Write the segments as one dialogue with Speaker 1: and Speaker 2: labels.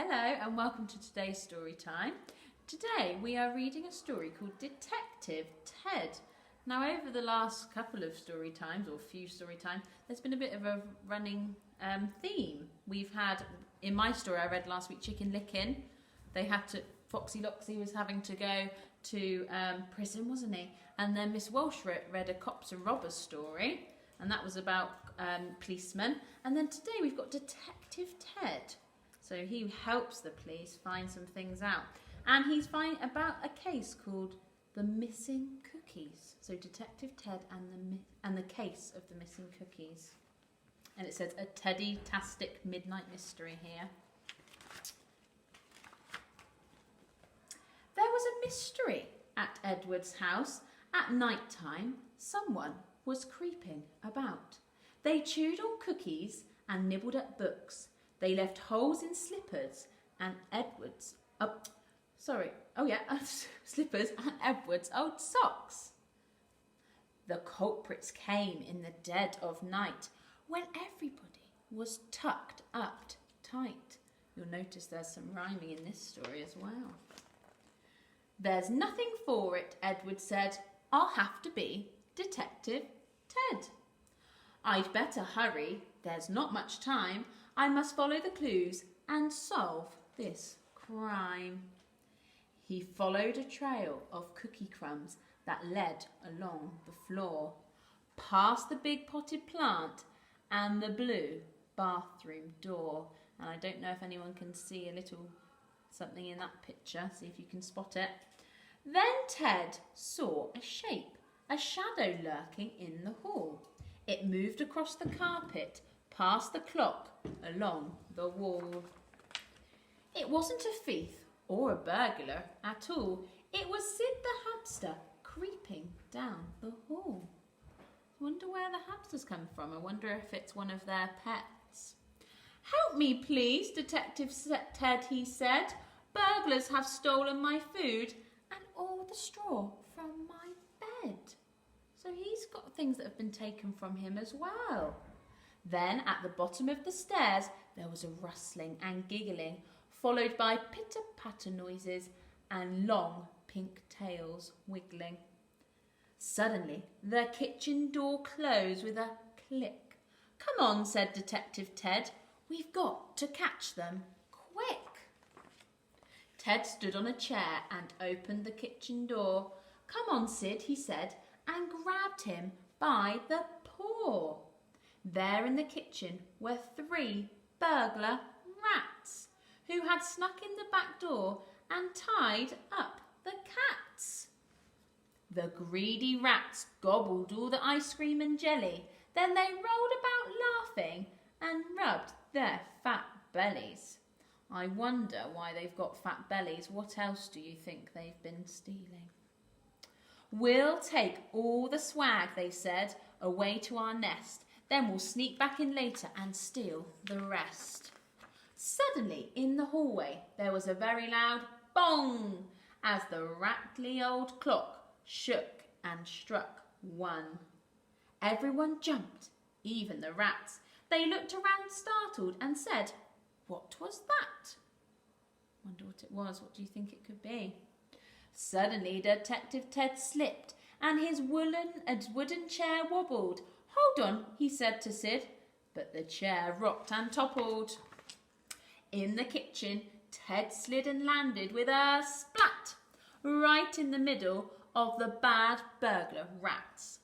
Speaker 1: Hello and welcome to today's story time. Today we are reading a story called Detective Ted. Now over the last couple of story times or few story times there's been a bit of a running theme. We've had, in my story I read last week, Chicken Licken. Foxy Loxy was having to go to prison, wasn't he? And then Miss Walsh read a Cops and Robbers story, and that was about policemen. And then today we've got Detective Ted. So he helps the police find some things out. And he's finding about a case called The Missing Cookies. So Detective Ted and the case of the missing cookies. And it says a Teddy-tastic midnight mystery here. There was a mystery at Edward's house. At night time, someone was creeping about. They chewed on cookies and nibbled at books. They left holes in slippers and slippers and Edward's old socks. The culprits came in the dead of night when everybody was tucked up tight. You'll notice there's some rhyming in this story as well. There's nothing for it, Edward said. I'll have to be Detective Ted. I'd better hurry. There's not much time. I must follow the clues and solve this crime. He followed a trail of cookie crumbs that led along the floor, past the big potted plant and the blue bathroom door. And I don't know if anyone can see a little something in that picture. See if you can spot it. Then Ted saw a shape, a shadow lurking in the hall. It moved across the carpet, past the clock, along the wall. It wasn't a thief or a burglar at all. It was Sid the hamster creeping down the hall. I wonder where the hamsters come from. I wonder if it's one of their pets. Help me, please, Detective Ted, he said. Burglars have stolen my food and all the straw from my bed. So he's got things that have been taken from him as well. Then at the bottom of the stairs there was a rustling and giggling, followed by pitter-patter noises and long pink tails wiggling. Suddenly the kitchen door closed with a click. Come on, said Detective Ted. We've got to catch them quick. Ted stood on a chair and opened the kitchen door. Come on, Sid, he said, and grabbed him by the paw. There in the kitchen were 3 burglar rats who had snuck in the back door and tied up the cats. The greedy rats gobbled all the ice cream and jelly. Then they rolled about laughing and rubbed their fat bellies. I wonder why they've got fat bellies. What else do you think they've been stealing? We'll take all the swag, they said, away to our nest. Then we'll sneak back in later and steal the rest. Suddenly, in the hallway, there was a very loud bong as the rattly old clock shook and struck 1. Everyone jumped, even the rats. They looked around startled and said, "What was that?" Wonder what it was. What do you think it could be? Suddenly, Detective Ted slipped and his wooden chair wobbled. Hold on, he said to Sid, but the chair rocked and toppled. In the kitchen, Ted slid and landed with a splat right in the middle of the bad burglar rats.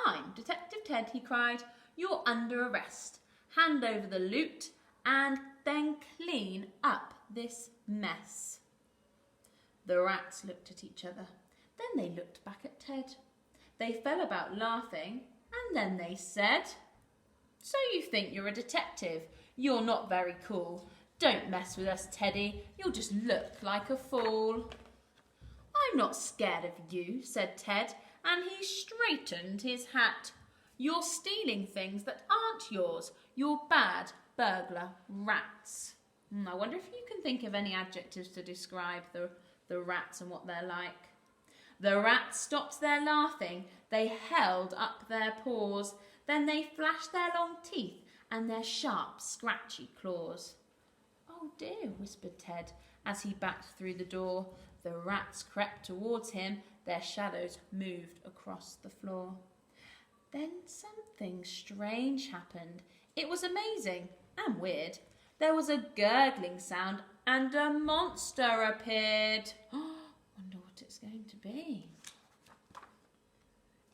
Speaker 1: I'm Detective Ted, he cried. You're under arrest. Hand over the loot and then clean up this mess. The rats looked at each other. Then they looked back at Ted. They fell about laughing, and then they said, So you think you're a detective? You're not very cool. Don't mess with us, Teddy. You'll just look like a fool. I'm not scared of you, said Ted, and he straightened his hat. You're stealing things that aren't yours. You're bad burglar rats. I wonder if you can think of any adjectives to describe the rats and what they're like. The rats stopped their laughing. They held up their paws. Then they flashed their long teeth and their sharp, scratchy claws. Oh dear, whispered Ted as he backed through the door. The rats crept towards him. Their shadows moved across the floor. Then something strange happened. It was amazing and weird. There was a gurgling sound and a monster appeared. Wonder what it's going to be.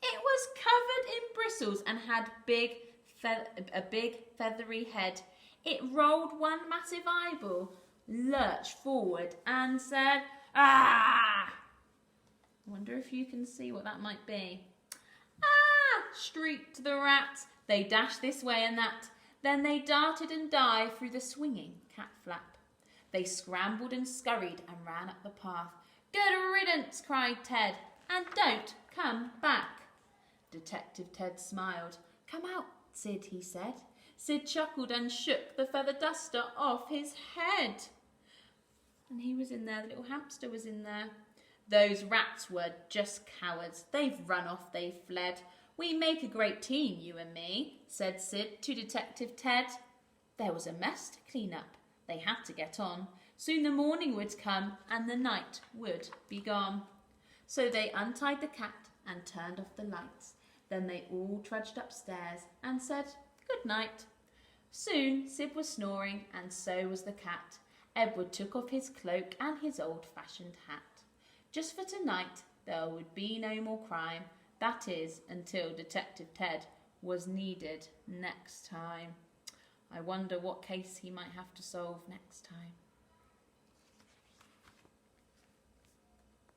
Speaker 1: It was covered in bristles and had a big feathery head. It rolled one massive eyeball, lurched forward and said, "Ah!" Wonder if you can see what that might be. "Ah!" shrieked the rats. They dashed this way and that. Then they darted and dived through the swinging cat flap. They scrambled and scurried and ran up the path. "Good riddance," cried Ted, "and don't come back." Detective Ted smiled. "Come out, Sid," he said. Sid chuckled and shook the feather duster off his head. And he was in there, the little hamster was in there. "Those rats were just cowards. They've run off, they've fled. We make a great team, you and me," said Sid to Detective Ted. There was a mess to clean up. They had to get on. Soon the morning would come and the night would be gone. So they untied the cat and turned off the lights. Then they all trudged upstairs and said good night. Soon Sid was snoring and so was the cat. Edward took off his cloak and his old-fashioned hat. Just for tonight there would be no more crime. That is, until Detective Ted was needed next time. I wonder what case he might have to solve next time.